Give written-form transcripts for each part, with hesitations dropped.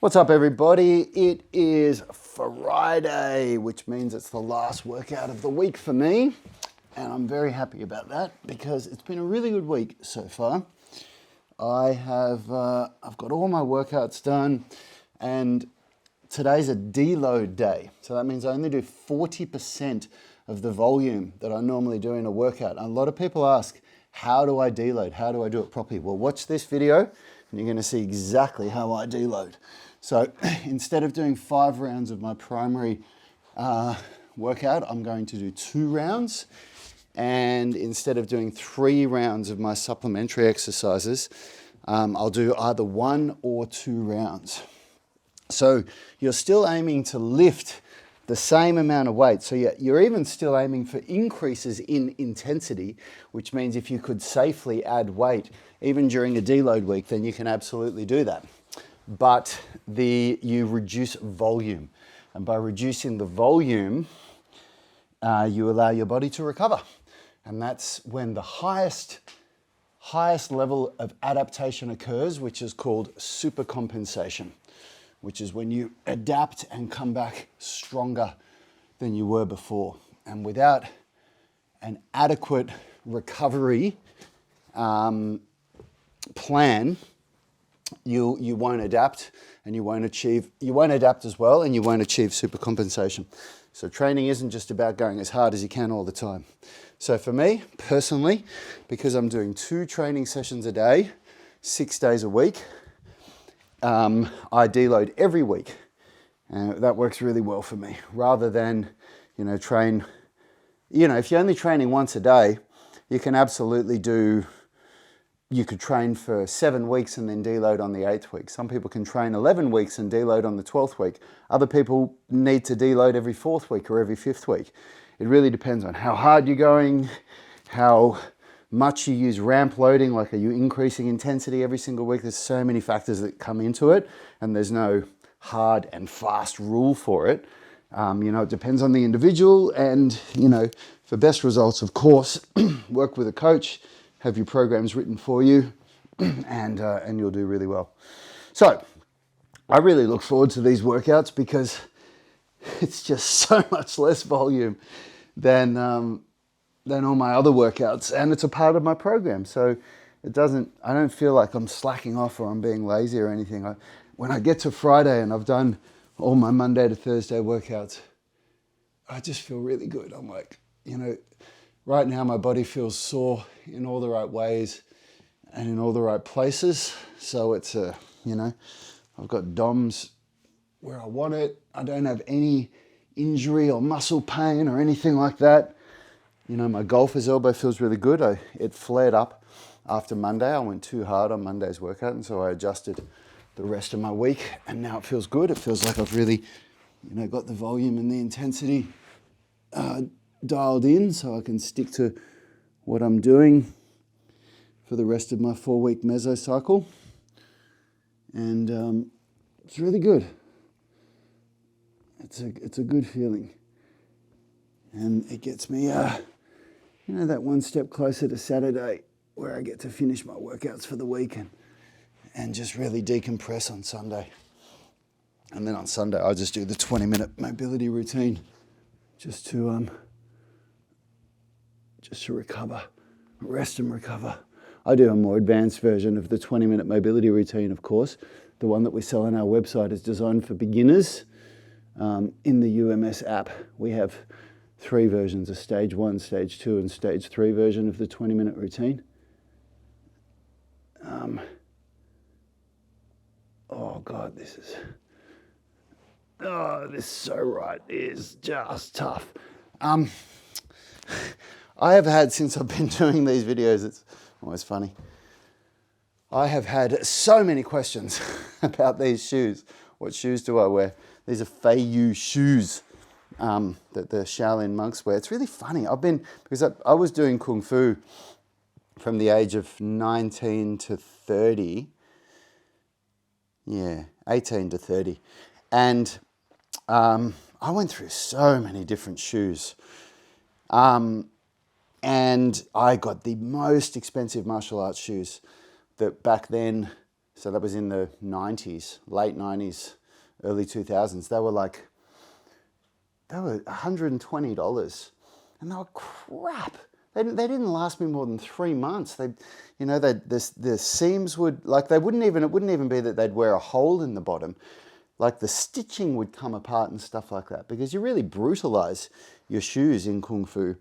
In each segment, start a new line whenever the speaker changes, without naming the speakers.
What's up, everybody? It is Friday, which means it's the last workout of the week for me. And I'm very happy about that because it's been a really good week so far. I've got all my workouts done, and today's a deload day. So that means I only do 40% of the volume that I normally do in a workout. And a lot of people ask, how do I deload? How do I do it properly? Well, watch this video and you're going to see exactly how I deload. So instead of doing 5 rounds of my primary workout, I'm going to do 2 rounds. And instead of doing 3 rounds of my supplementary exercises, I'll do either 1 or 2 rounds. So you're still aiming to lift the same amount of weight. So you're even still aiming for increases in intensity, which means if you could safely add weight, even during a deload week, then you can absolutely do that. But you reduce volume. And by reducing the volume, you allow your body to recover. And that's when the highest level of adaptation occurs, which is called supercompensation, which is when you adapt and come back stronger than you were before. And without an adequate recovery plan, you won't adapt, and you won't adapt as well, and you won't achieve supercompensation. So training isn't just about going as hard as you can all the time. So for me, personally, because I'm doing 2 training sessions a day, 6 days a week, I deload every week. And that works really well for me, rather than, train, if you're only training once a day, you can absolutely you could train for 7 weeks and then deload on the 8th week. Some people can train 11 weeks and deload on the 12th week. Other people need to deload every 4th week or every 5th week. It really depends on how hard you're going, how much you use ramp loading, like are you increasing intensity every single week? There's so many factors that come into it, and there's no hard and fast rule for it. It depends on the individual, and, for best results, of course, work with a coach, have your programs written for you, and you'll do really well. So I really look forward to these workouts because it's just so much less volume than all my other workouts, and it's a part of my program. So I don't feel like I'm slacking off or I'm being lazy or anything. When I get to Friday and I've done all my Monday to Thursday workouts, I just feel really good. I'm like, right now my body feels sore in all the right ways and in all the right places. So it's I've got DOMs where I want it. I don't have any injury or muscle pain or anything like that. My golfer's elbow feels really good. It flared up after Monday. I went too hard on Monday's workout, and so I adjusted the rest of my week, and now it feels good. It feels like I've really, got the volume and the intensity dialed in, so I can stick to what I'm doing for the rest of my 4-week mesocycle. And it's really good. It's a good feeling. And it gets me, that one step closer to Saturday, where I get to finish my workouts for the week and just really decompress on Sunday. And then on Sunday, I just do the 20-minute mobility routine just to recover, rest and recover. I do a more advanced version of the 20-minute mobility routine, of course. The one that we sell on our website is designed for beginners. In the UMS app, we have 3 versions, a stage 1, stage 2, and stage 3 version of the 20-minute routine. Oh God, this PsoRite is just tough. I have had, since I've been doing these videos, it's always funny, I have had so many questions about these shoes. What shoes do I wear? These are FeiYue Shoes that the Shaolin monks wear. It's really funny. Because I was doing Kung Fu from the age of 19 to 30. Yeah, 18 to 30. And I went through so many different shoes. And I got the most expensive martial arts shoes that back then So that was in the 90s, late 90s, early 2000s. They were $120, and they were crap. They didn't last me more than 3 months. The seams would, it wouldn't even be that they'd wear a hole in the bottom. Like the stitching would come apart and stuff like that, because you really brutalize your shoes in Kung Fu.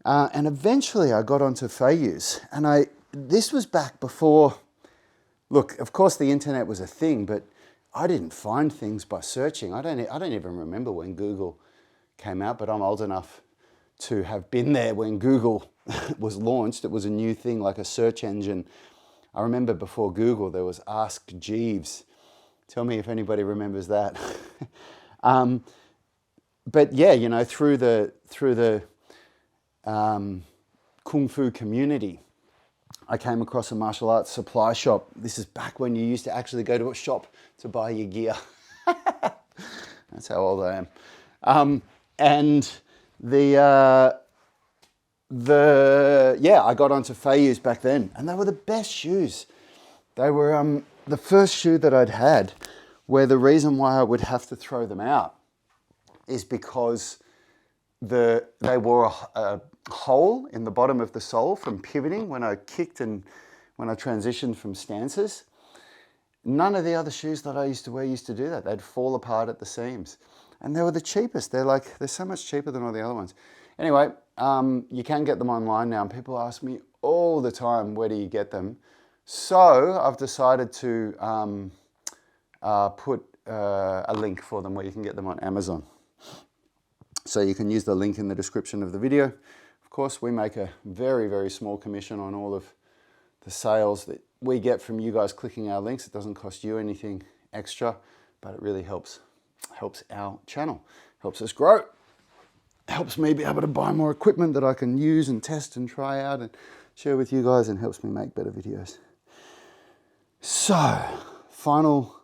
And eventually I got onto FeiYue's, and this was back before, look, of course the internet was a thing, but I didn't find things by searching. I don't even remember when Google came out, but I'm old enough to have been there when Google was launched. It was a new thing, like a search engine. I remember before Google, there was Ask Jeeves. Tell me if anybody remembers that. But yeah, through the Kung Fu community, I came across a martial arts supply shop. This is back when you used to actually go to a shop to buy your gear. That's how old I am. And I got onto FeiYue's back then, and they were the best shoes. They were the first shoe that I'd had where the reason why I would have to throw them out is because they wore a hole in the bottom of the sole from pivoting when I kicked and when I transitioned from stances. None of the other shoes that I used to wear used to do that. They'd fall apart at the seams. And they were the cheapest. They're so much cheaper than all the other ones. Anyway, you can get them online now, and people ask me all the time, where do you get them? So I've decided to put a link for them where you can get them on Amazon. So you can use the link in the description of the video. Of course, we make a very, very small commission on all of the sales that we get from you guys clicking our links. It doesn't cost you anything extra, but it really helps our channel, helps us grow, helps me be able to buy more equipment that I can use and test and try out and share with you guys, and helps me make better videos. So, final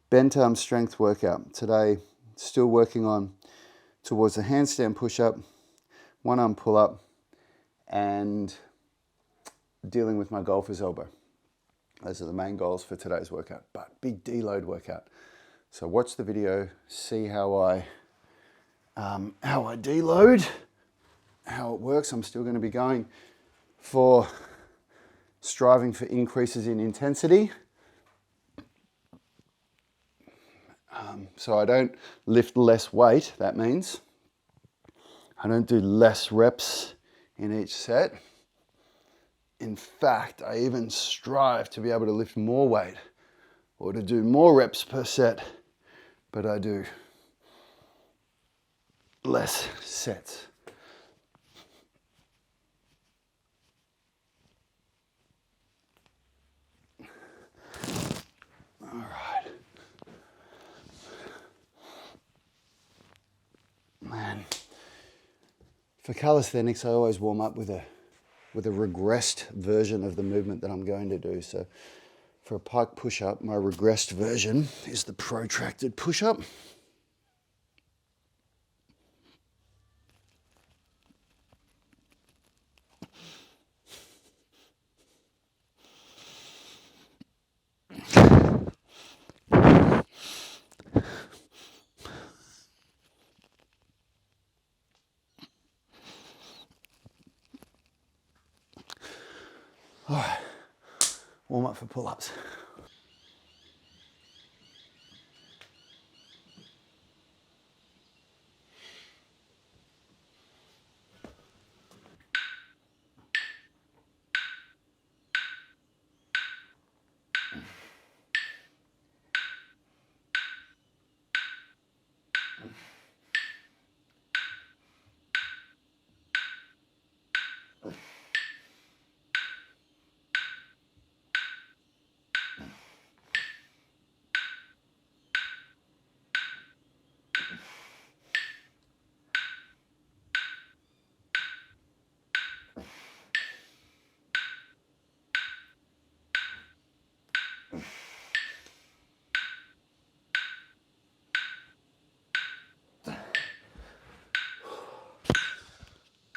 bent arm strength workout. Today, still working on towards the handstand push-up, one arm pull-up, and dealing with my golfer's elbow. Those are the main goals for today's workout, but big deload workout. So watch the video, see how I deload, how it works. I'm still going to be going for striving for increases in intensity. So I don't lift less weight. That means I don't do less reps in each set. In fact, I even strive to be able to lift more weight or to do more reps per set, but I do less sets. All right. Man, for calisthenics, I always warm up with a regressed version of the movement that I'm going to do. So for a pike push-up, my regressed version is the protracted push-up. All right, warm up for pull-ups.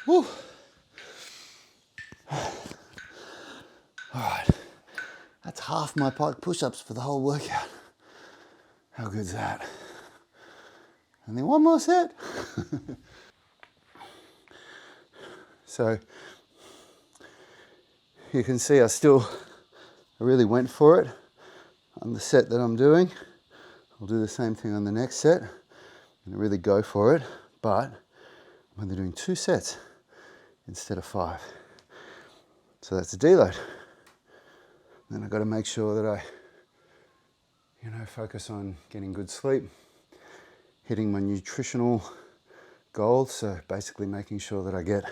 Whew. All right, that's half my pike push-ups for the whole workout. How good's that? And then one more set. So you can see I really went for it on the set that I'm doing. I'll do the same thing on the next set and really go for it, but I'm only doing 2 sets instead of 5. So that's a deload. Then I've got to make sure that I, focus on getting good sleep, hitting my nutritional goals. So basically making sure that I get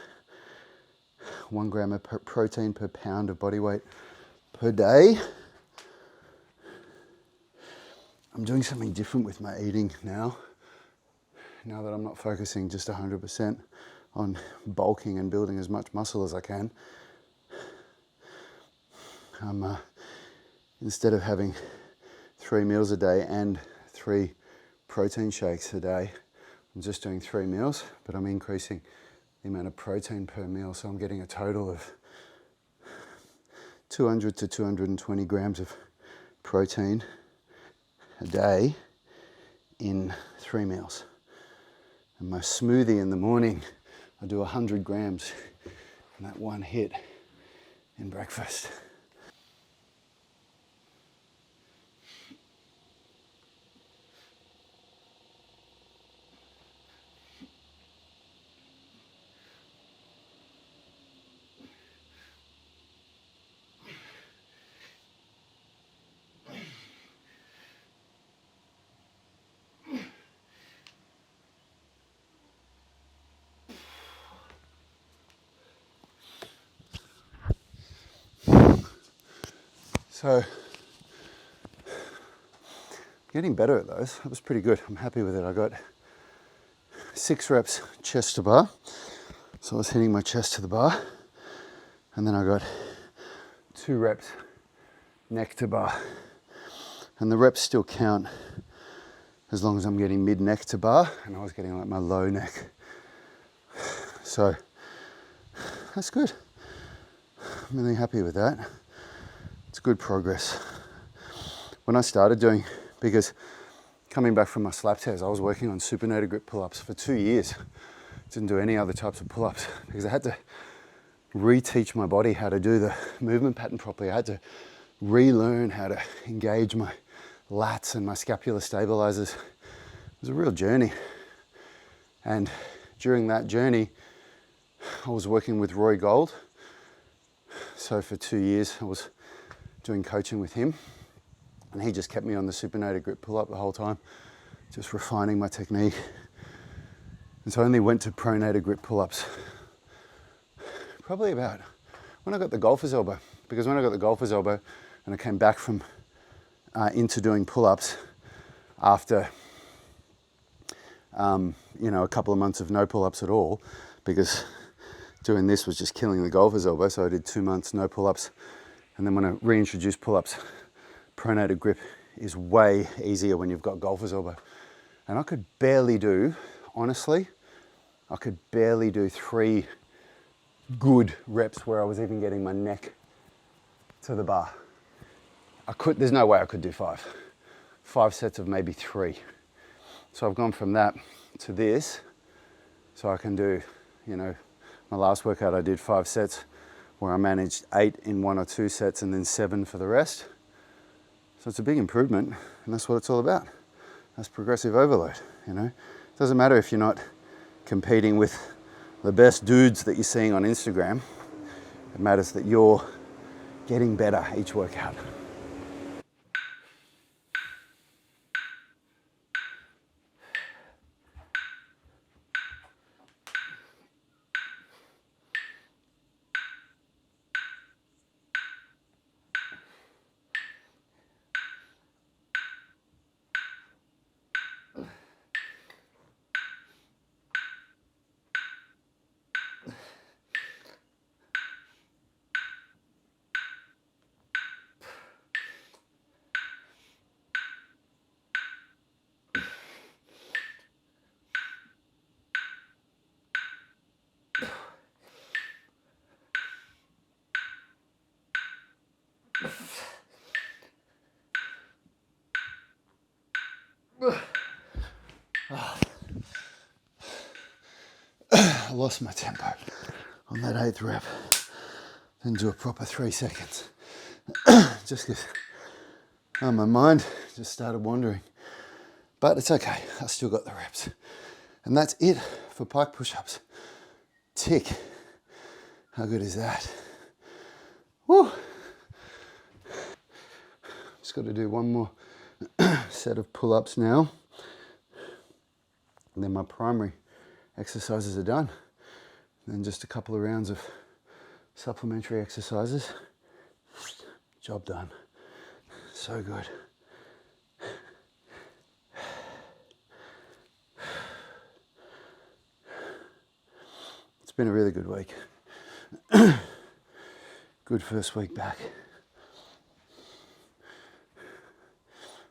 1 gram of protein per pound of body weight per day. I'm doing something different with my eating now that I'm not focusing just 100% on bulking and building as much muscle as I can. Instead of having 3 meals a day and 3 protein shakes a day, I'm just doing 3 meals, but I'm increasing the amount of protein per meal. So I'm getting a total of 200 to 220 grams of protein a day in 3 meals. And my smoothie in the morning, I do 100 grams in that one hit in breakfast. So, getting better at those. That was pretty good. I'm happy with it. I got 6 reps chest to bar. So I was hitting my chest to the bar. And then I got 2 reps neck to bar. And the reps still count as long as I'm getting mid neck to bar. And I was getting like my low neck. So that's good. I'm really happy with that. It's good progress. When I started doing, because coming back from my slap tears, I was working on supinated grip pull-ups for 2 years. Didn't do any other types of pull-ups because I had to reteach my body how to do the movement pattern properly. I had to relearn how to engage my lats and my scapular stabilizers. It was a real journey. And during that journey, I was working with Roy Gold. So for 2 years, I was doing coaching with him. And he just kept me on the supinated grip pull-up the whole time, just refining my technique. And so I only went to pronated grip pull-ups probably about when I got the golfer's elbow. Because when I got the golfer's elbow and I came back from into doing pull-ups after a couple of months of no pull-ups at all, because doing this was just killing the golfer's elbow. So I did 2 months no pull-ups. And then when I reintroduced pull-ups, pronated grip is way easier when you've got golfer's elbow. And I could barely do, honestly, 3 good reps where I was even getting my neck to the bar. There's no way I could do 5. 5 sets of maybe 3. So I've gone from that to this. So I can do, my last workout I did 5 sets where I managed 8 in 1 or 2 sets and then 7 for the rest. So it's a big improvement, and that's what it's all about. That's progressive overload, It doesn't matter if you're not competing with the best dudes that you're seeing on Instagram. It matters that you're getting better each workout. I lost my tempo on that 8th rep. Didn't do a proper 3 seconds. Just because my mind just started wandering. But it's okay, I still got the reps. And that's it for pike push-ups. Tick. How good is that? Woo! Just got to do one more set of pull-ups now. And then my primary exercises are done. Then just a couple of rounds of supplementary exercises. Job done. So good. It's been a really good week. Good first week back.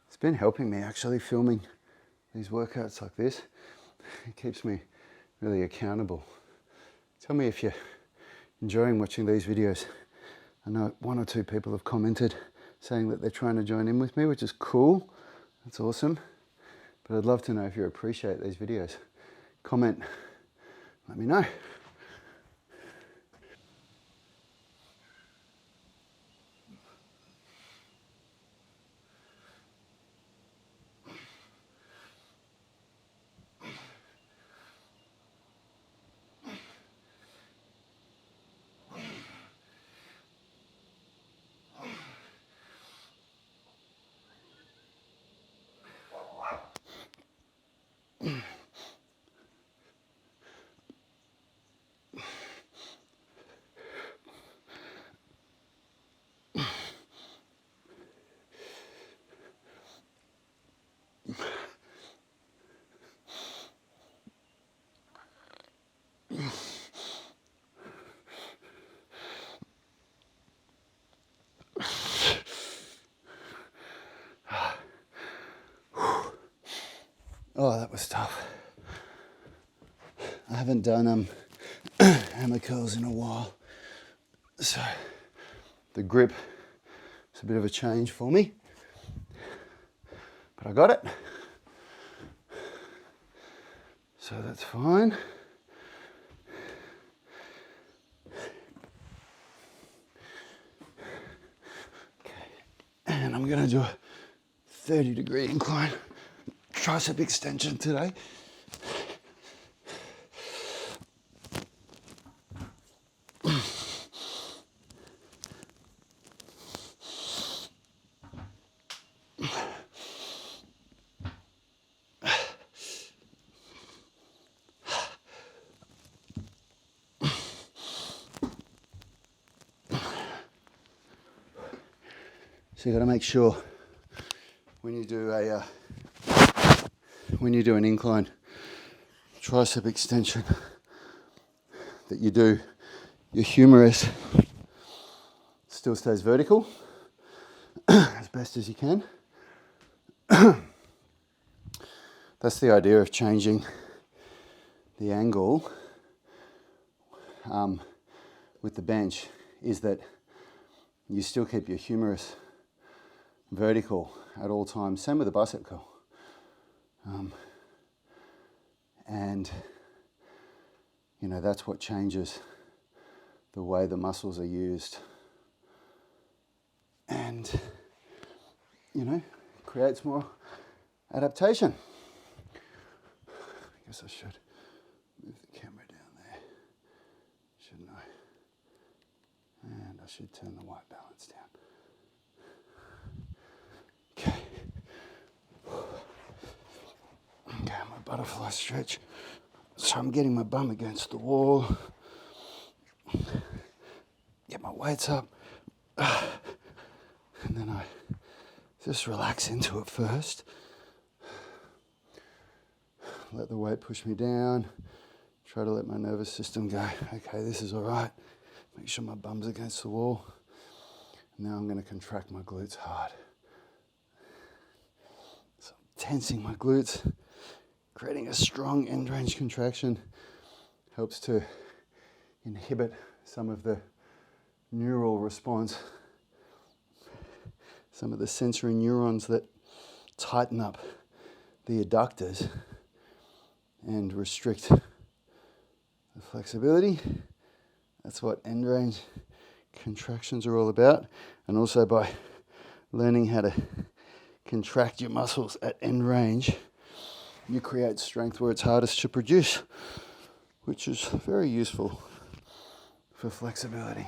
It's been helping me actually filming these workouts like this. It keeps me really accountable. Tell me if you're enjoying watching these videos. I know 1 or 2 people have commented saying that they're trying to join in with me, which is cool. That's awesome. But I'd love to know if you appreciate these videos. Comment, let me know. Oh, that was tough. I haven't done hammer curls in a while, so the grip is a bit of a change for me, but I got it, so that's fine. Okay, and I'm gonna do a 30-degree incline tricep extension today. So you got to make sure when you do an incline tricep extension that you do your humerus still stays vertical as best as you can. That's the idea of changing the angle with the bench, is that you still keep your humerus vertical at all times. Same with the bicep curl. And you know, that's what changes the way the muscles are used, and you know, creates more adaptation. I guess I should move the camera down there, shouldn't I? And I should turn the white balance down. Okay. Okay, my butterfly stretch. So I'm getting my bum against the wall. Get my weights up. And then I just relax into it first. Let the weight push me down. Try to let my nervous system go, okay, this is all right. Make sure my bum's against the wall. Now I'm going to contract my glutes hard. So I'm tensing my glutes, creating a strong end range contraction. Helps to inhibit some of the neural response, some of the sensory neurons that tighten up the adductors and restrict the flexibility. That's what end range contractions are all about. And also by learning how to contract your muscles at end range, you create strength where it's hardest to produce, which is very useful for flexibility.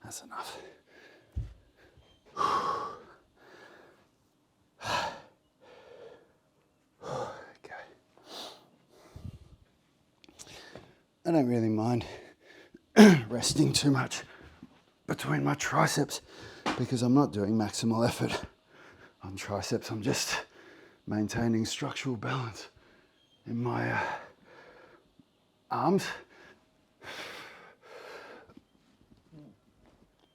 That's enough. Okay. I don't really mind resting too much between my triceps because I'm not doing maximal effort on triceps. I'm just maintaining structural balance in my arms.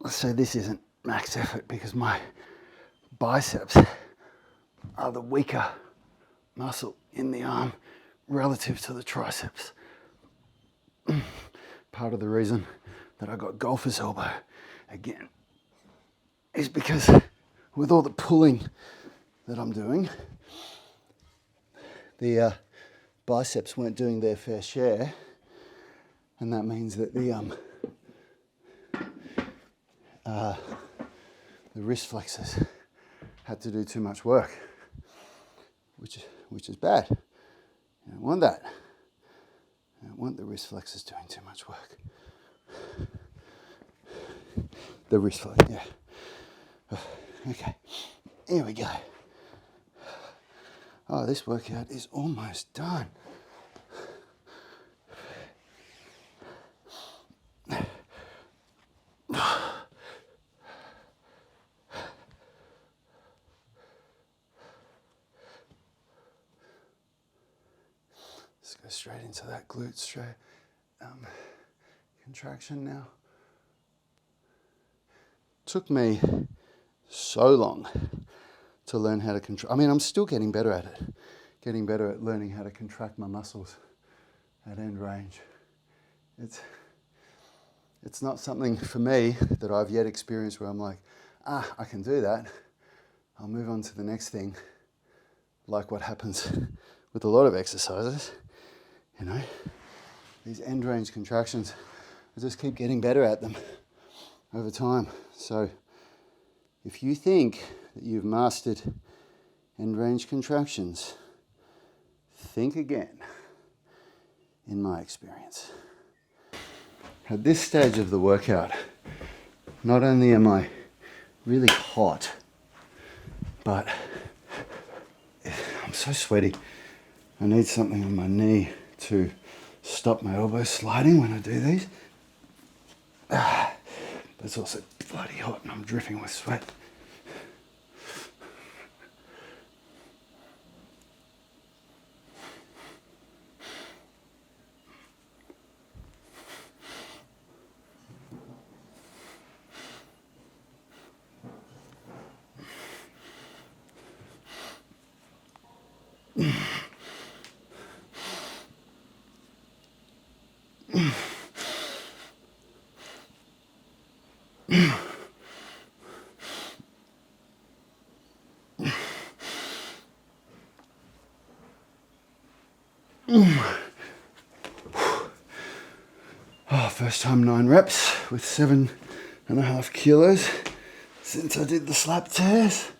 Let's say this isn't max effort because my biceps are the weaker muscle in the arm relative to the triceps. Part of the reason that I got golfer's elbow again is because with all the pulling that I'm doing, the biceps weren't doing their fair share, and that means that the wrist flexors had to do too much work, which is bad. You don't want that. You don't want the wrist flexors doing too much work. The wrist flex, yeah. Okay, here we go. Oh, this workout is almost done. Let's go straight into that glute contraction now. Took me so long to learn how to contract. I mean, I'm still getting better at it. Getting better at learning how to contract my muscles at end range. It's not something for me that I've yet experienced where I'm like, I can do that. I'll move on to the next thing. Like what happens with a lot of exercises, you know, these end range contractions, I just keep getting better at them over time. So if you think that you've mastered end range contractions, think again, in my experience. At this stage of the workout, not only am I really hot, but I'm so sweaty. I need something on my knee to stop my elbow sliding when I do these. But it's also bloody hot and I'm dripping with sweat. Oh, first time 9 reps with 7.5 kilos since I did the slap tears.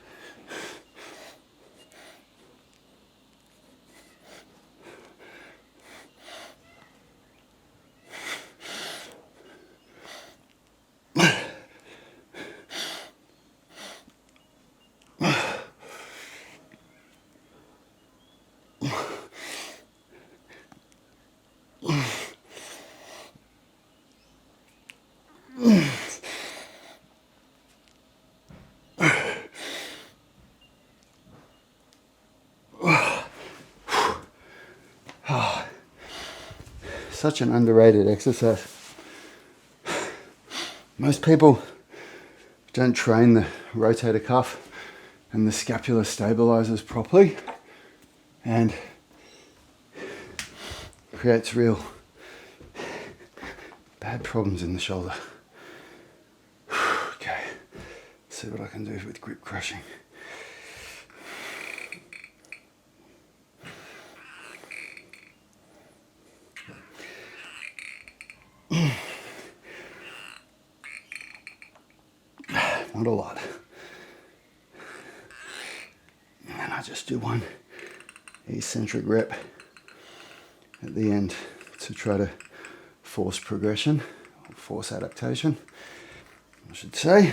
Such an underrated exercise. Most people don't train the rotator cuff and the scapular stabilizers properly, and creates real bad problems in the shoulder. Okay, let's see what I can do with grip crushing. Not a lot. And I just do one eccentric rep at the end to try to force progression, or force adaptation, I should say.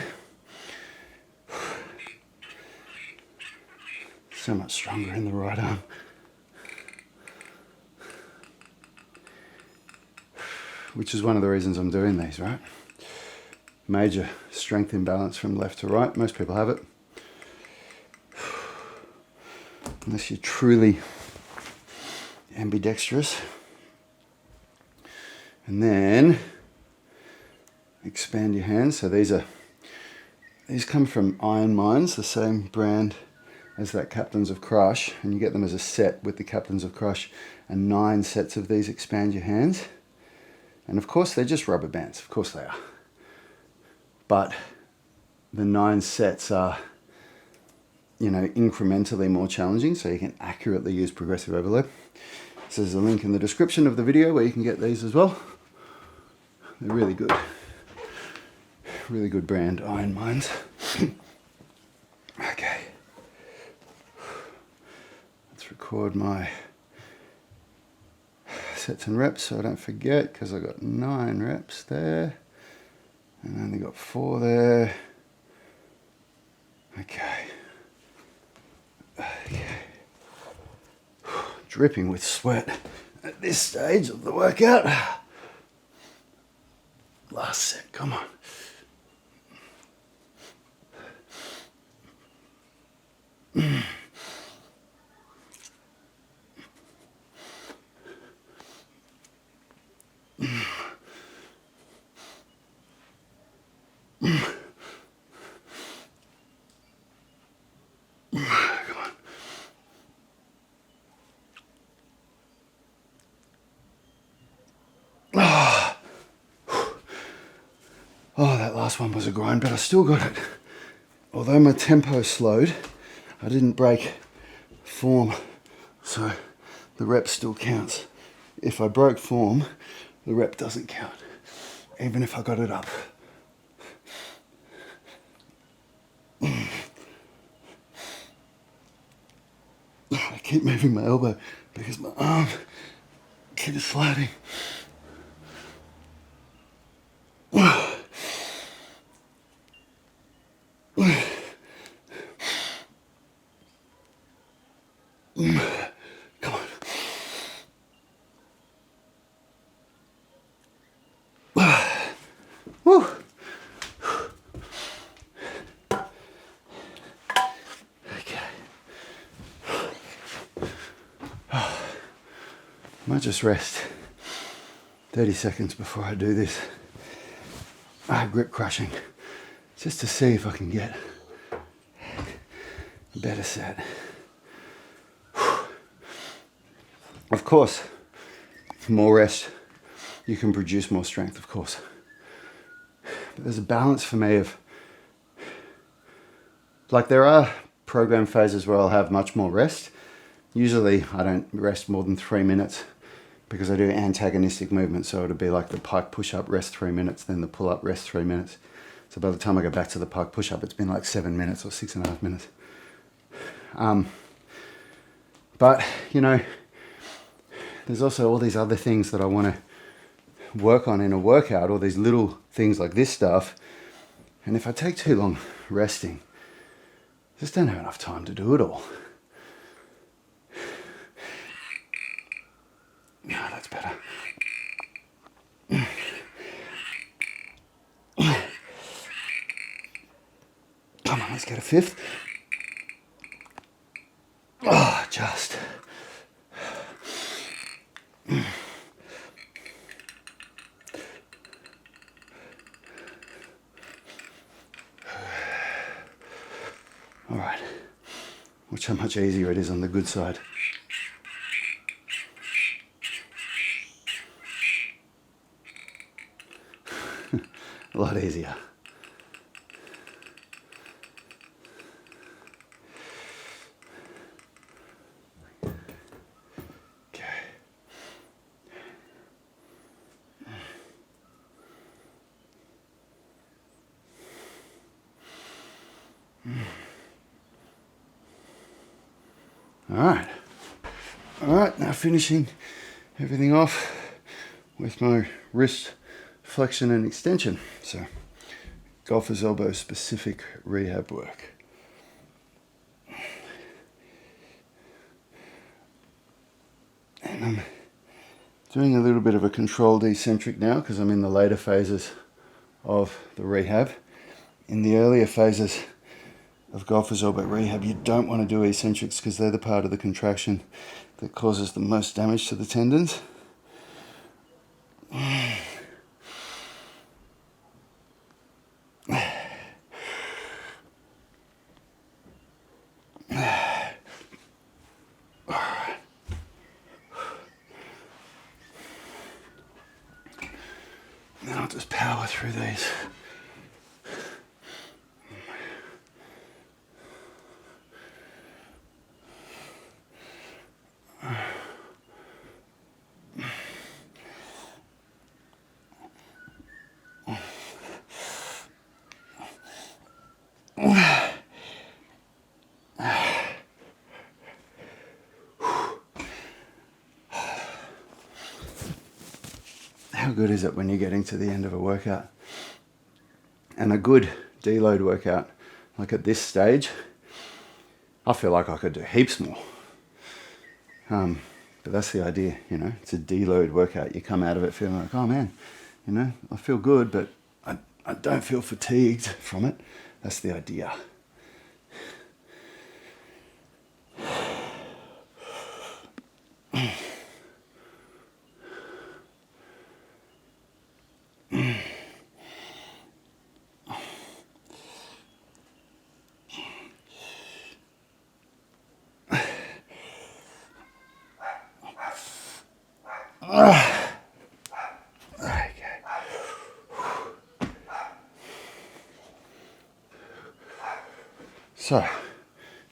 So much stronger in the right arm. Which is one of the reasons I'm doing these, right? Major strength imbalance from left to right. Most people have it. Unless you're truly ambidextrous. And then expand your hands. So these come from Iron Minds, the same brand as that Captains of Crush, and you get them as a set with the Captains of Crush, and 9 sets of these expand your hands. And of course they're just rubber bands, of course they are. But the 9 sets are, you know, incrementally more challenging, so you can accurately use progressive overload. So there's a link in the description of the video where you can get these as well. They're really good. Really good brand, Iron Minds. Okay. Let's record my sets and reps so I don't forget, because I got 9 reps there. And only got 4 there. Okay. Dripping with sweat at this stage of the workout. Last set, come on. Oh, that last one was a grind, but I still got it. Although my tempo slowed, I didn't break form, so the rep still counts. If I broke form, the rep doesn't count, even if I got it up. I keep moving my elbow because my arm keeps sliding. Come on. Woo. Okay. Might just rest 30 seconds before I do this grip crushing, just to see if I can get a better set. Of course, more rest, you can produce more strength, of course. But there's a balance for me of, like, there are program phases where I'll have much more rest. Usually I don't rest more than 3 minutes because I do antagonistic movements. So it'll be like the pike push-up, rest 3 minutes, then the pull-up, rest 3 minutes. So by the time I go back to the pike push-up, it's been like 7 minutes or 6.5 minutes. But, you know, there's also all these other things that I want to work on in a workout, all these little things like this stuff. And if I take too long resting, I just don't have enough time to do it all. Yeah, that's better. Come on, let's get a 5th. Oh, just. All right, watch how much easier it is on the good side. A lot easier. All right, now finishing everything off with my wrist flexion and extension. So, golfer's elbow specific rehab work. And I'm doing a little bit of a controlled eccentric now because I'm in the later phases of the rehab. In the earlier phases of golfer's elbow rehab, you don't want to do eccentrics because they're the part of the contraction that causes the most damage to the tendons. Then I'll just power through these. How good is it when you're getting to the end of a workout? And a good deload workout, like at this stage, I feel like I could do heaps more. But that's the idea, you know, it's a deload workout. You come out of it feeling like, oh man, you know, I feel good, but I don't feel fatigued from it. That's the idea. So,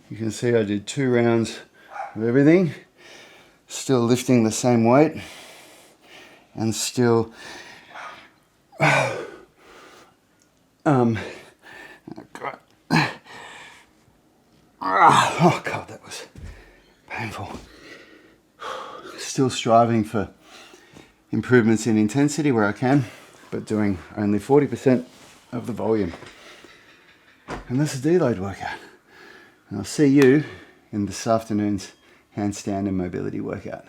you can see I did 2 rounds of everything, still lifting the same weight, and still, oh God, that was painful. Still striving for improvements in intensity where I can, but doing only 40% of the volume. And that's a deload workout. And I'll see you in this afternoon's handstand and mobility workout.